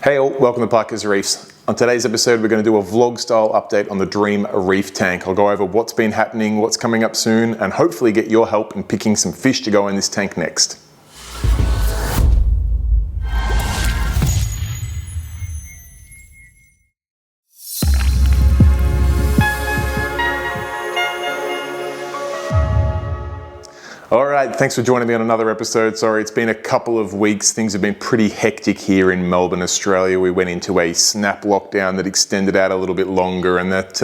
Hey all, welcome to Parker's Reefs. On today's episode, we're going to do a vlog style update on the Dream Reef Tank. I'll go over what's been happening, what's coming up soon, and hopefully get your help in picking some fish to go in this tank next. All right, thanks for joining me on another episode. Sorry, it's been a couple of weeks. Things have been pretty hectic here in Melbourne, Australia. We went into a snap lockdown that extended out a little bit longer, and that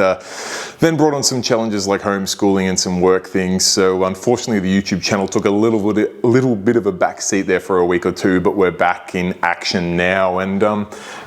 then brought on some challenges like homeschooling and some work things. So unfortunately, the YouTube channel took a little bit of a backseat there for a week or two, but we're back in action now. And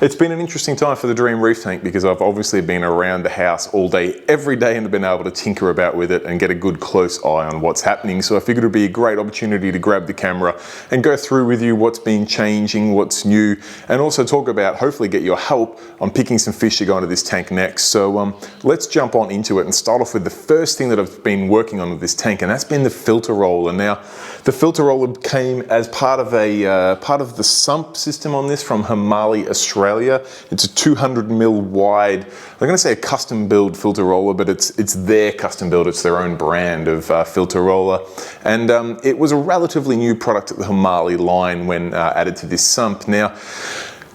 it's been an interesting time for the Dream Reef Tank because I've obviously been around the house all day, every day, and been able to tinker about with it and get a good close eye on what's happening. So I figured be a great opportunity to grab the camera and go through with you what's been changing, what's new, and also talk about, hopefully get your help on picking some fish to go into this tank next. So let's jump on into it and start off with the first thing that I've been working on with this tank, and that's been the filter roller. Now, the filter roller came as part of the sump system on this from Hamali, Australia. It's a 200mm wide, I'm going to say a custom build filter roller, but it's their custom build. It's their own brand of filter roller. And it was a relatively new product at the Hamali line when added to this sump. Now,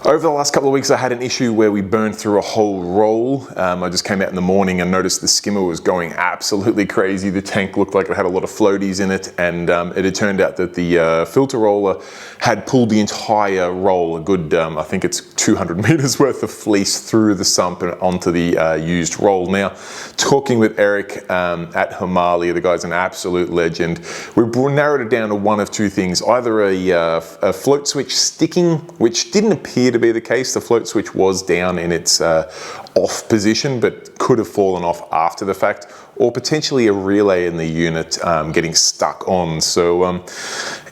over the last couple of weeks, I had an issue where we burned through a whole roll. I just came out in the morning and noticed the skimmer was going absolutely crazy. The tank looked like it had a lot of floaties in it, and it had turned out that the filter roller had pulled the entire roll, a good, I think it's 200 meters worth of fleece through the sump and onto the used roll. Now, talking with Eric at Hamali, the guy's an absolute legend, we narrowed it down to one of two things, either a float switch sticking, which didn't appear to be the case. The float switch was down in its off position, but could have fallen off after the fact, or potentially a relay in the unit getting stuck on. So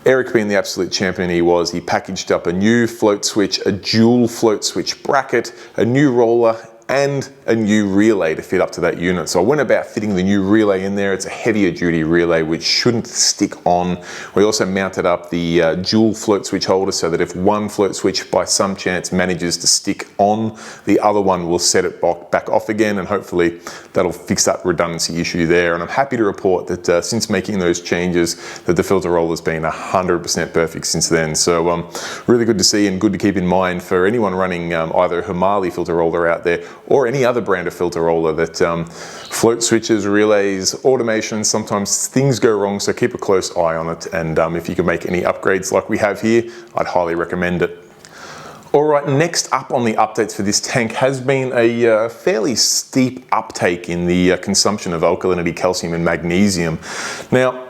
Eric, being the absolute champion he packaged up a new float switch, a dual float switch bracket, a new roller, and a new relay to fit up to that unit. So I went about fitting the new relay in there. It's a heavier duty relay which shouldn't stick on. We also mounted up the dual float switch holder so that if one float switch by some chance manages to stick on, the other one will set it back off again, and hopefully that'll fix that redundancy issue there. And I'm happy to report that since making those changes, that the filter roller's been 100% perfect since then. So really good to see, and good to keep in mind for anyone running either Hamali filter roller out there or any other brand of filter roller, that float switches, relays, automation, sometimes things go wrong, so keep a close eye on it. And if you can make any upgrades like we have here, I'd highly recommend it. All right, next up on the updates for this tank has been a fairly steep uptake in the consumption of alkalinity, calcium and magnesium. Now,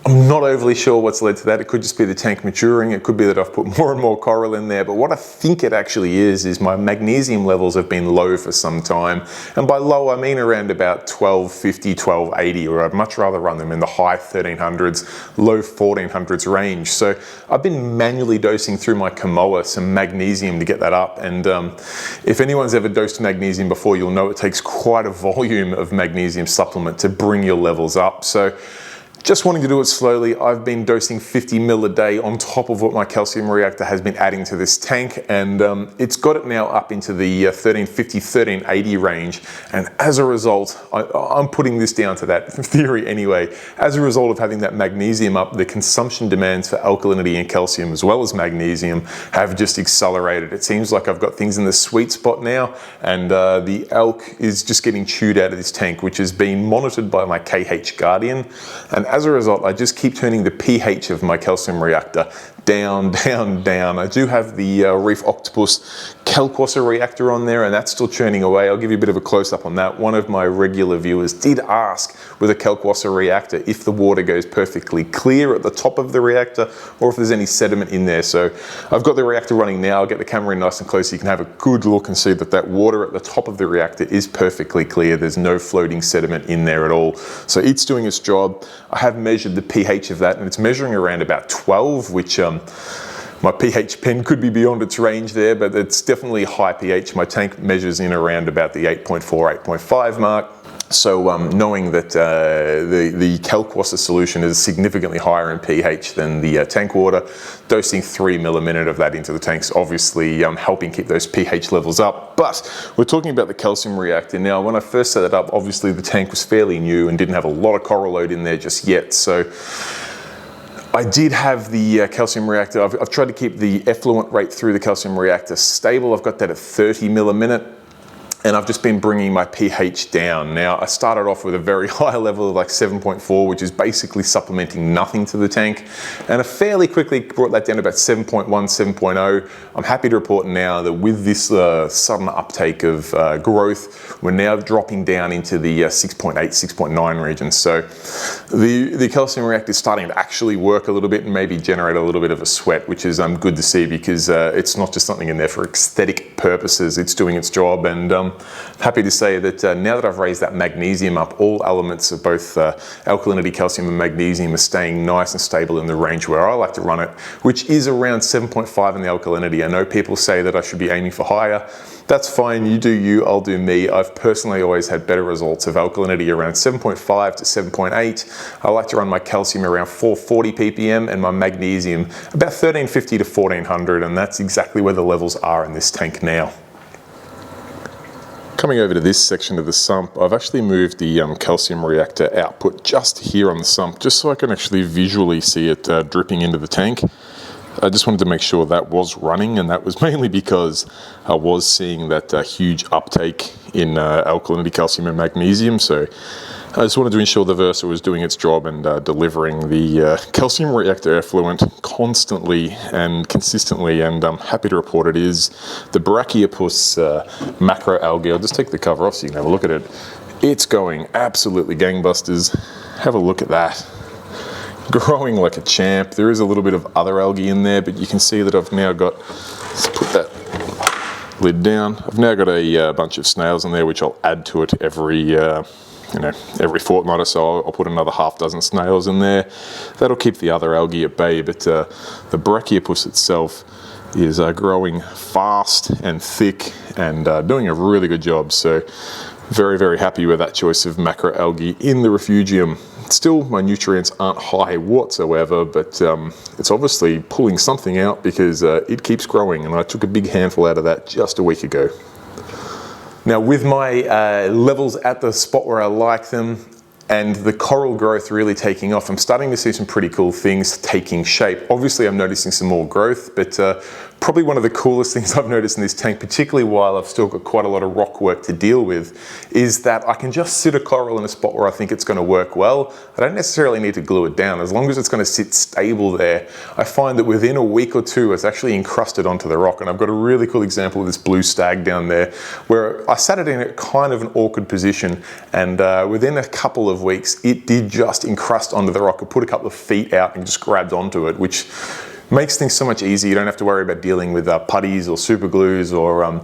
I'm not overly sure what's led to that. It could just be the tank maturing. It could be that I've put more and more coral in there. But what I think it actually is my magnesium levels have been low for some time. And by low, I mean around about 1250, 1280, or I'd much rather run them in the high 1300s, low 1400s range. So I've been manually dosing through my Kamoa some magnesium to get that up. And if anyone's ever dosed magnesium before, you'll know it takes quite a volume of magnesium supplement to bring your levels up. So just wanting to do it slowly, I've been dosing 50 mil a day on top of what my calcium reactor has been adding to this tank, and it's got it now up into the 1350, 1380 range. And as a result, I'm putting this down to that theory anyway. As a result of having that magnesium up, the consumption demands for alkalinity and calcium as well as magnesium have just accelerated. It seems like I've got things in the sweet spot now, and the alk is just getting chewed out of this tank, which is being monitored by my KH Guardian. And as a result, I just keep turning the pH of my calcium reactor down, down, down. I do have the Reef Octopus Kalkwasser reactor on there, and that's still churning away. I'll give you a bit of a close-up on that. One of my regular viewers did ask with a Kalkwasser reactor if the water goes perfectly clear at the top of the reactor or if there's any sediment in there. So I've got the reactor running now. I'll get the camera in nice and close so you can have a good look and see that that water at the top of the reactor is perfectly clear. There's no floating sediment in there at all. So it's doing its job. I have measured the pH of that, and it's measuring around about 12, which my pH pen could be beyond its range there, but it's definitely high pH. My tank measures in around about the 8.4, 8.5 mark. So knowing that the kalkwasser solution is significantly higher in pH than the tank water, dosing 3 ml a minute of that into the tanks, obviously helping keep those pH levels up. But we're talking about the calcium reactor. Now, when I first set it up, obviously the tank was fairly new and didn't have a lot of coral load in there just yet. So I did have the calcium reactor. I've tried to keep the effluent rate through the calcium reactor stable. I've got that at 30 ml a minute. And I've just been bringing my pH down. Now, I started off with a very high level of like 7.4, which is basically supplementing nothing to the tank. And I fairly quickly brought that down to about 7.1, 7.0. I'm happy to report now that with this sudden uptake of growth, we're now dropping down into the 6.8, 6.9 region. So the calcium reactor is starting to actually work a little bit and maybe generate a little bit of a sweat, which is good to see, because it's not just something in there for aesthetic purposes. It's doing its job. And happy to say that now that I've raised that magnesium up, all elements of both alkalinity, calcium and magnesium are staying nice and stable in the range where I like to run it, which is around 7.5 in the alkalinity. I know people say that I should be aiming for higher. That's fine, you do you, I'll do me. I've personally always had better results of alkalinity around 7.5 to 7.8. I like to run my calcium around 440 ppm and my magnesium about 1350 to 1400, and that's exactly where the levels are in this tank now. Coming over to this section of the sump, I've actually moved the calcium reactor output just here on the sump, just so I can actually visually see it dripping into the tank. I just wanted to make sure that was running, and that was mainly because I was seeing that huge uptake in alkalinity, calcium and magnesium. So I just wanted to ensure the Versa was doing its job and delivering the calcium reactor effluent constantly and consistently, and I'm happy to report it is. The Brachypus macroalgae, I'll just take the cover off so you can have a look at it. It's going absolutely gangbusters. Have a look at that. Growing like a champ. There is a little bit of other algae in there, but you can see that I've now got, let's put that lid down. I've now got a bunch of snails in there, which I'll add to it every fortnight or so. I'll put another half dozen snails in there. That'll keep the other algae at bay, but the Brachypus itself is growing fast and thick and doing a really good job. So very, very happy with that choice of macroalgae in the refugium. Still, my nutrients aren't high whatsoever, but it's obviously pulling something out because it keeps growing, and I took a big handful out of that just a week ago. Now, with my levels at the spot where I like them and the coral growth really taking off, I'm starting to see some pretty cool things taking shape. Obviously, I'm noticing some more growth, but probably one of the coolest things I've noticed in this tank, particularly while I've still got quite a lot of rock work to deal with, is that I can just sit a coral in a spot where I think it's going to work well. I don't necessarily need to glue it down. As long as it's going to sit stable there, I find that within a week or two, it's actually encrusted onto the rock. And I've got a really cool example of this blue stag down there, where I sat it in a kind of an awkward position, and within a couple of weeks, it did just encrust onto the rock. I put a couple of feet out and just grabbed onto it, which makes things so much easier. You don't have to worry about dealing with putties or super glues or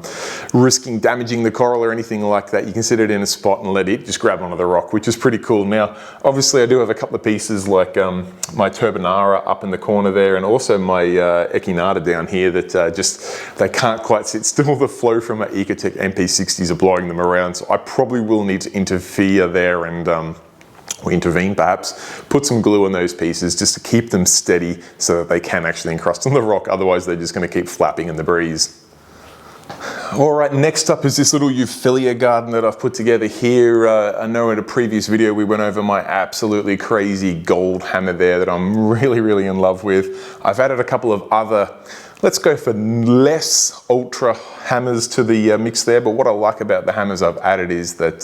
risking damaging the coral or anything like that. You can sit it in a spot and let it just grab onto the rock, which is pretty cool. Now, obviously I do have a couple of pieces like my turbinara up in the corner there, and also my echinata down here that they can't quite sit still. The flow from my Ecotech MP60s are blowing them around, so I probably will need to interfere there and or intervene perhaps, put some glue on those pieces just to keep them steady so that they can actually encrust on the rock. Otherwise they're just going to keep flapping in the breeze. All right, next up is this little Euphilia garden that I've put together here. I know in a previous video we went over my absolutely crazy gold hammer there that I'm really, really in love with. I've added a couple of other, let's go for less ultra hammers to the mix there, but what I like about the hammers I've added is that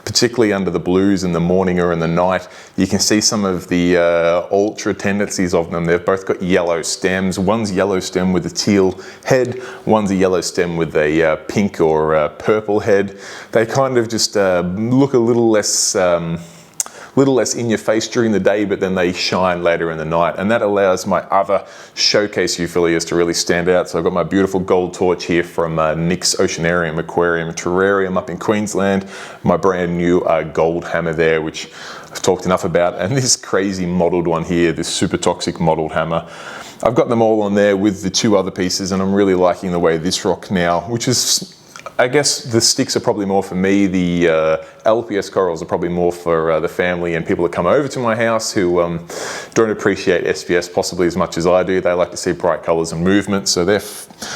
particularly under the blues in the morning or in the night, you can see some of the ultra tendencies of them. They've both got yellow stems. One's yellow stem with a teal head, one's a yellow stem with a pink or purple head. They kind of just look a little less in your face during the day, but then they shine later in the night, and that allows my other showcase Euphilias to really stand out. So I've got my beautiful gold torch here from Nick's Oceanarium, Aquarium, Terrarium up in Queensland, my brand new gold hammer there, which I've talked enough about, and this crazy mottled one here, this super toxic mottled hammer. I've got them all on there with the two other pieces, and I'm really liking the way this rock now, which is I guess the sticks are probably more for me. The LPS corals are probably more for the family and people that come over to my house who don't appreciate SPS possibly as much as I do. They like to see bright colors and movement. So they're,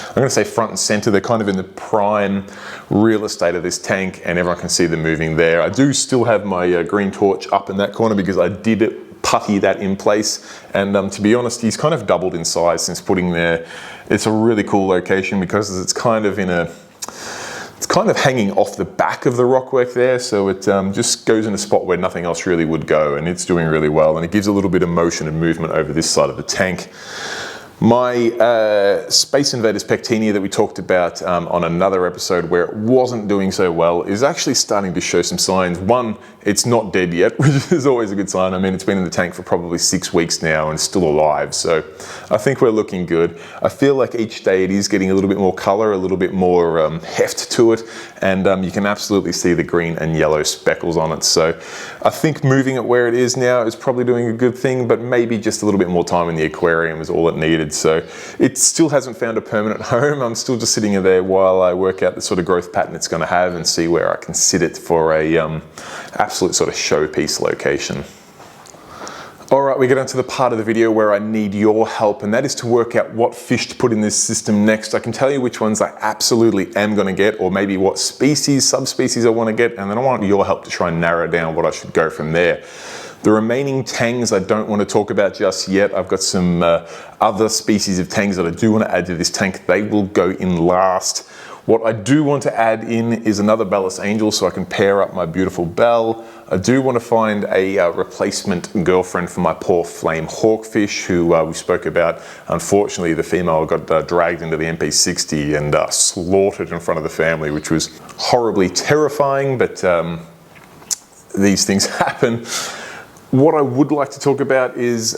I'm going to say front and center. They're kind of in the prime real estate of this tank, and everyone can see them moving there. I do still have my green torch up in that corner because I did putty that in place, and to be honest, he's kind of doubled in size since putting there. It's a really cool location because it's kind of hanging off the back of the rockwork there, so it just goes in a spot where nothing else really would go, and it's doing really well, and it gives a little bit of motion and movement over this side of the tank. My Space Invaders Pectinia that we talked about on another episode where it wasn't doing so well is actually starting to show some signs. One, it's not dead yet, which is always a good sign. I mean, it's been in the tank for probably 6 weeks now and still alive, so I think we're looking good. I feel like each day it is getting a little bit more color, a little bit more heft to it, and you can absolutely see the green and yellow speckles on it. So I think moving it where it is now is probably doing a good thing, but maybe just a little bit more time in the aquarium is all it needed. So it still hasn't found a permanent home. I'm still just sitting in there while I work out the sort of growth pattern it's going to have and see where I can sit it for a absolute sort of showpiece location. All right, we get onto the part of the video where I need your help, and that is to work out what fish to put in this system next. I can tell you which ones I absolutely am going to get, or maybe what species, subspecies I want to get, and then I want your help to try and narrow down what I should go from there. The remaining tangs I don't want to talk about just yet. I've got some other species of tangs that I do want to add to this tank. They will go in last. What I do want to add in is another Bellis Angel so I can pair up my beautiful bell. I do want to find a replacement girlfriend for my poor flame hawkfish who we spoke about. Unfortunately, the female got dragged into the MP60 and slaughtered in front of the family, which was horribly terrifying, but these things happen. What I would like to talk about is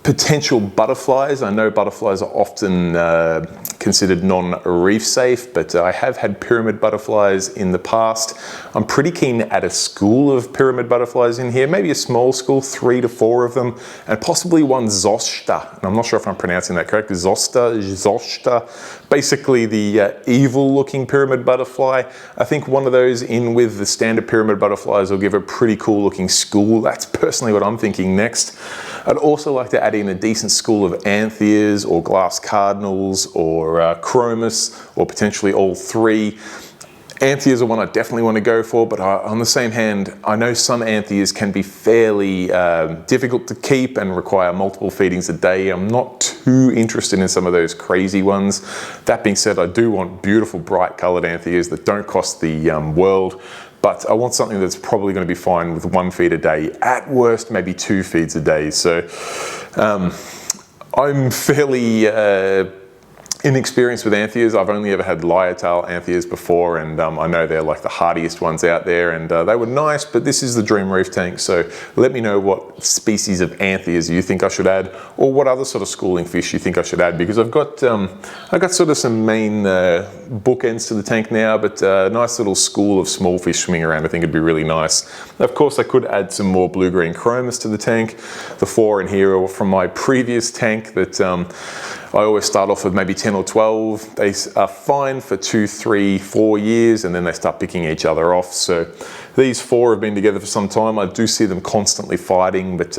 potential butterflies. I know butterflies are often considered non-reef safe, but I have had pyramid butterflies in the past. I'm pretty keen to add a school of pyramid butterflies in here, maybe a small school, 3 to 4 of them, and possibly one Zosta. And I'm not sure if I'm pronouncing that correct. Zosta, basically the evil-looking pyramid butterfly. I think one of those in with the standard pyramid butterflies will give a pretty cool-looking school. That's personally what I'm thinking next. I'd also like to add in a decent school of Antheas or glass cardinals or chromis, or potentially all 3. Antheas are one I definitely want to go for, but on the same hand, I know some Antheas can be fairly difficult to keep and require multiple feedings a day. I'm not too interested in some of those crazy ones. That being said, I do want beautiful bright colored Antheas that don't cost the world. But I want something that's probably going to be fine with 1 feed a day, at worst maybe 2 feeds a day. So I'm fairly inexperienced with Antheas. I've only ever had lyre-tail Antheas before, and I know they're like the hardiest ones out there, and they were nice, but this is the Dream Reef Tank, so let me know what species of Antheas you think I should add, or what other sort of schooling fish you think I should add, because I've got sort of some main bookends to the tank now, but a nice little school of small fish swimming around I think would be really nice. Of course, I could add some more blue-green chromis to the tank. The 4 in here are from my previous tank that I always start off with maybe 10 or 12. They are fine for 2, 3, 4 years, and then they start picking each other off. So these 4 have been together for some time. I do see them constantly fighting, but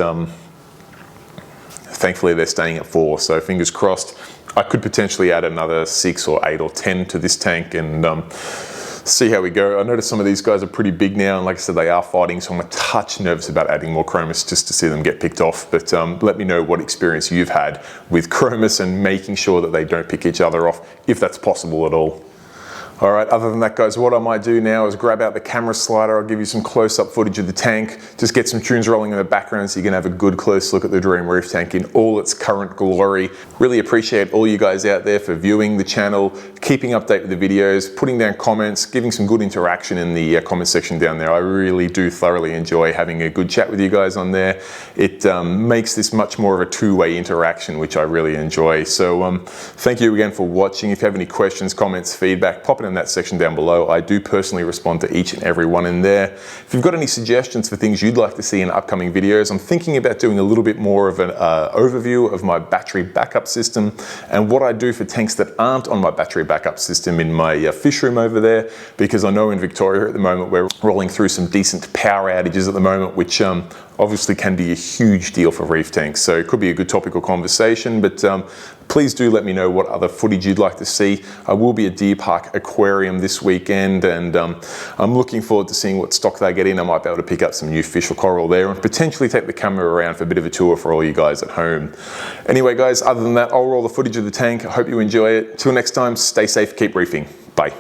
thankfully they're staying at 4. So fingers crossed. I could potentially add another 6 or 8 or 10 to this tank and see how we go. I noticed some of these guys are pretty big now, and like I said, they are fighting, so I'm a touch nervous about adding more chromis just to see them get picked off. But let me know what experience you've had with chromis and making sure that they don't pick each other off, if that's possible at all. All right, other than that, guys, what I might do now is grab out the camera slider. I'll give you some close-up footage of the tank, just get some tunes rolling in the background so you can have a good close look at the Dream Reef Tank in all its current glory. Really appreciate all you guys out there for viewing the channel, keeping update with the videos, putting down comments, giving some good interaction in the comment section down there. I really do thoroughly enjoy having a good chat with you guys on there. It makes this much more of a two-way interaction, which I really enjoy. So thank you again for watching. If you have any questions, comments, feedback, pop it in in that section down below. I do personally respond to each and every one in there. If you've got any suggestions for things you'd like to see in upcoming videos, I'm thinking about doing a little bit more of an overview of my battery backup system and what I do for tanks that aren't on my battery backup system in my fish room over there, because I know in Victoria at the moment we're rolling through some decent power outages at the moment, which obviously can be a huge deal for reef tanks. So it could be a good topical conversation, but please do let me know what other footage you'd like to see. I will be at Deer Park Aquarium this weekend, and I'm looking forward to seeing what stock they get in. I might be able to pick up some new fish or coral there and potentially take the camera around for a bit of a tour for all you guys at home. Anyway guys, other than that, I'll roll the footage of the tank. I hope you enjoy it. Till next time, stay safe, keep reefing. Bye.